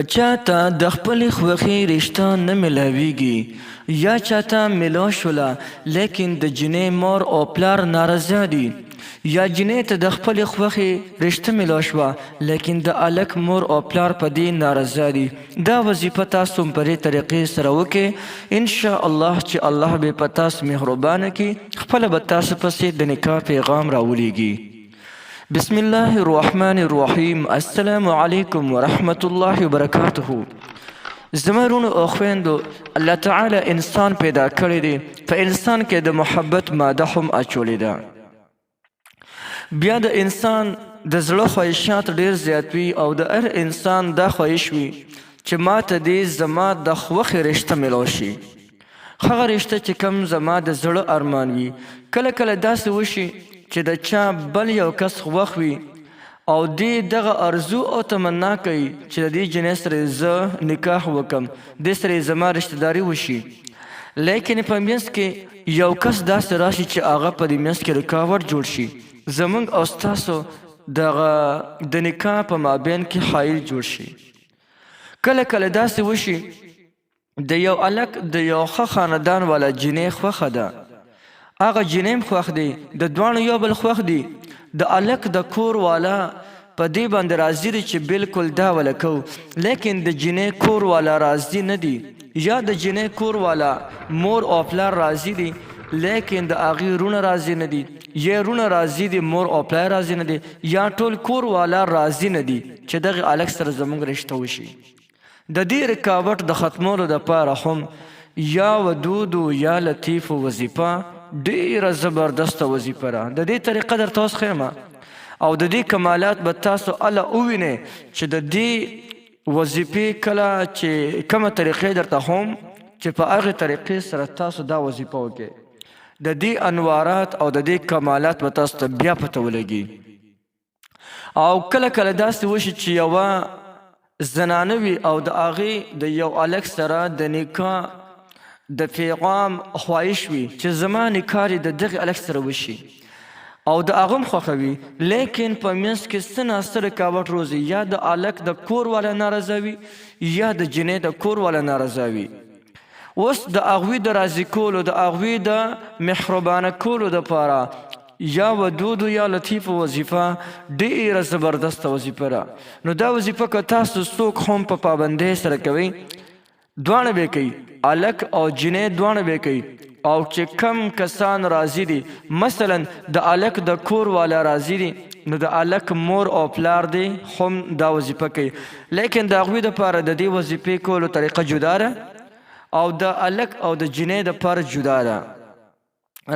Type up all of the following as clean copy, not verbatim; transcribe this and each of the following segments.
چاته د خپلې خوښې رشته نه میلاویږي یا چاته میلاو شوله لیکن د جنۍ مور او پلار نارضا دي، یا جنۍ ته د خپلې خوښې رشته میلاو شوه لیکن د هلک مور او پلار په دې نارضا دي. دا وظیفه تاسو په دې طریقې سره وکړئ، انشاءالله چې الله به په تاسو مهربانه کړي، خپله به تاسو پسې د نکاح پیغام راولیږي. بسم الله الرحمن الرحیم. السلام علیکم ورحمت الله وبرکاته. زما رونو او خویندو، الله تعالی انسان پیدا کړی دی، په انسان کې د محبت ماده هم اچولې ده. بیا د انسان د زړه خواهشات ډیر زیات وي او د هر انسان دا خواهش وي چې ما ته دې زما د خوښې رشته میلاو شي. هغه رشته چې کوم زما د زړه ارمان وي، کله کله داسې وشي چې د چا بل یو کس خوښ وي او دې دغه ارزو او تمنا کوي چې د دې جنۍ سره زه نکاح وکم، دې سره یې زما رشته داري وشي، لیکن په منځ کې یو کس داسې راشي چې هغه په دې منځ کې رکاوټ جوړ شي، زموږ او ستاسو دغه د نکاح په مابین کې حایل جوړ شي. کله کله داسې وشي د یو هلک د یو ښه خاندان والا جنۍ خوښه ده، هغه جنۍ خوښ دی، د دواړو یو بل خوښ دی، د هلک د کور والا په دې باندې راضي دی چې بلکل دا وله کوو، لیکن د جنۍ کور والا راضي نه دی، یا د جنۍ کور والا مور او پلار راضي دي لیکن د هغې رونه راضي نه دي، یا رونه راضي دي مور او پلار راضي نه دي، یا ټول کور والا راضي نه دي چې دغه هلک سره زموږ رشته وشي. د دې رکاوټ د ختمولو دپاره هم یا ودودو یا لطیفو وظیفه ډیره زبردسته وظیفه ده. د دې طریقه درته اوس ښیم او د دې کمالات به تاسو هله ووینئ چې د دې وظیفې کله چې کومه طریقې درته هم چې په هغې طریقې سره تاسو دا وظیفه وکړئ، د دې انوارات او د دې کمالات به تاسو ته بیا پته ولګي. او کله کله داسې وشي چې یوه زنانه وي او د هغې د یو هلک سره د نکاح د پیغام خواهش وي چې زما نکاح د دغې هلک سره وشي او د هغه هم خوښوي، لیکن په منځ کې څه ناسته رکاوټ روځي، یا د هلک د کور والا نارضا وي یا د جنۍ د کور والا نارضا وي. اوس د هغوی د راضي کولو، د هغوی د مهربانه کولو دپاره یا ودودو یا لطیفو وظیفه ډیره زبردسته وظیفه ده. نو دا وظیفه که تاسو څوک هم په پابندۍ سره کوئ، دواړه به کوي، هلک او جنۍ دواړه به کوي، او چې کم کسان راضي دي، مثلا د هلک د کور والا راضي دي، نو د هلک مور او پلار دی هم دا وظیفه کوي، لیکن د هغوی دپاره د دې وظیفې کولو طریقه جدا ده او د هلک او د جنۍ دپاره جدا ده.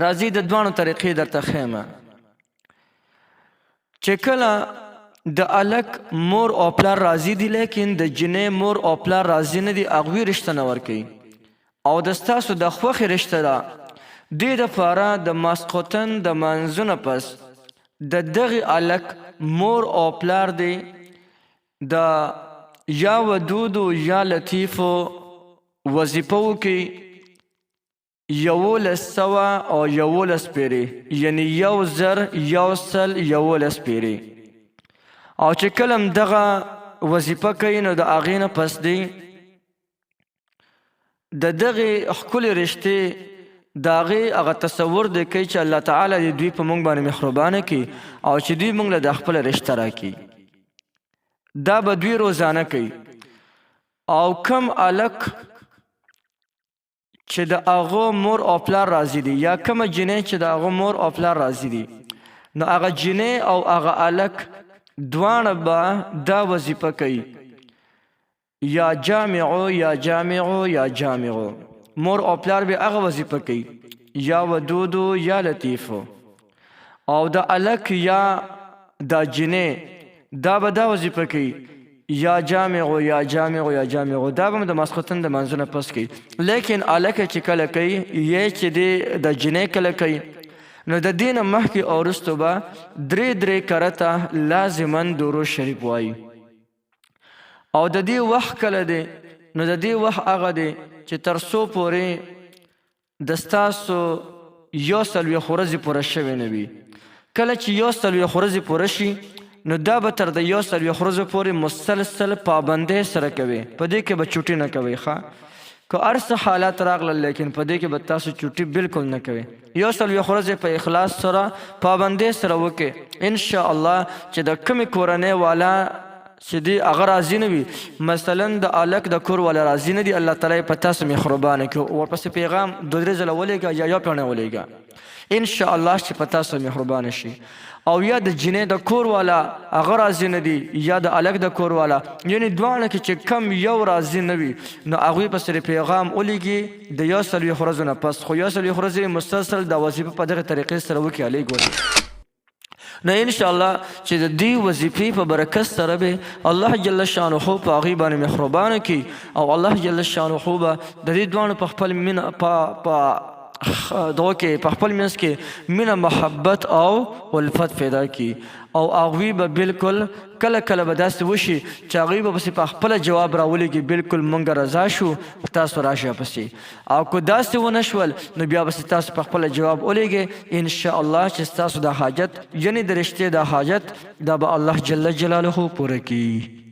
راځي د دواړو طریقې درته ښیم. چې کله د هلک مور او پلار راضي دي لیکن د جنۍ مور او پلار راضي نه دي، هغوی رشته نه ورکوي او د ستاسو د خوښې رشته ده، دې دپاره د ماسخوتن د مانځه نه پس د دغې هلک مور او پلار دی د یا ودودو یا لطیفو وظیفه وکړي 1100 او 11 پیرې، یعنی 1000 پیرې. او چې کله هم دغه وظیفه کوي نو د هغې نه پس دی د دغې ښکلې رشتې د هغې هغه تصور دی کوي چې الله تعالی دې دوی په موږ باندې مهربانه کړي او چې دوی موږ له د خپله رشته راکړي. دا به دوی روزانه کوي. او کم هلک چې د هغه مور او پلار راضي دي، یا کومه جنۍ چې د هغه مور او پلار راضي دي، نو هغه جنۍ او هغه هلک دواړه به دا وظیفه کوي، یا جامعو یا جامعو یا جامعو. مور او پلار به هغه وظیفه کوي، یا ودودو یا لطیفو. او د هلک یا دا جنۍ دا به دا وظیفه کوي، یا جامعو یا جامعو یا جامعو. دا به د ماسخوتن د مانځه نه پس کوي، لیکن هلک چې کله کوي یا چې د جنۍ کله کوي، نو د دې نه مخکې او وروستو به درې کرته لازما درود شریف وایي. او د دې وخت کله دی، نو د دې وخت هغه دی چې تر څو پورې د ستاسو 140 ورځې پوره شوې نه وي. کله چې 140 ورځې پوره شي نو دا به تر د 100 ورځو پورې مسلسل پابندۍ سره کوي، په دې کې به چوټي نه کوي. که هر څه حالات راغلل لیکن په دې کې به تاسو چوټي بالکل نه کوي. 100 ورځې په اخلاص سره پابندۍ سره وکړئ، ان شاء الله چې د کومې کورنۍ والا چې دی هغه راضي نه وي، مثلا د الک د کور والا راضي نه دی، الله تعالی په تاسو مهربانه کړي، ورپسې پیغام 2-3 ځله ولېږه یا یو پیغام ولېږه، ان شاء الله چې په تاسو مهربانه شي. او یا د جنې د کور والا هغه راضي نه دی یا د الک د کور والا، یعنی دواړه کې چې کم یو راضي نه وي نو هغوی پسې پیغام ولېږي د 100 ورځو نه پس. خو 100 ورځې مسلسل دا وظیفه په دغه طریقې سره وکړي علیک نو ان شاء الله چې د دې وظیفې په برکت سره به الله جل شانه په هغوی باندې مهربانه کړي، او الله جل شانه به د دې دواړو په خپل مینه په دغه کې په خپل منځ کې مینه محبت او الفت پیدا کړي، او هغوی به بالکل کله کله به داسې وشي چې هغوی به پسې په خپله جواب راولېږي بالکل مونږ رضا شو تاسو راشئ پسې، او که داسې ونه شول نو بیا پسې تاسو په خپله جواب ولېږئ، ان شاء الله چې ستاسو دا حاجت یعنې د رښتې دا حاجت دا به الله جل جلاله پوره کړي.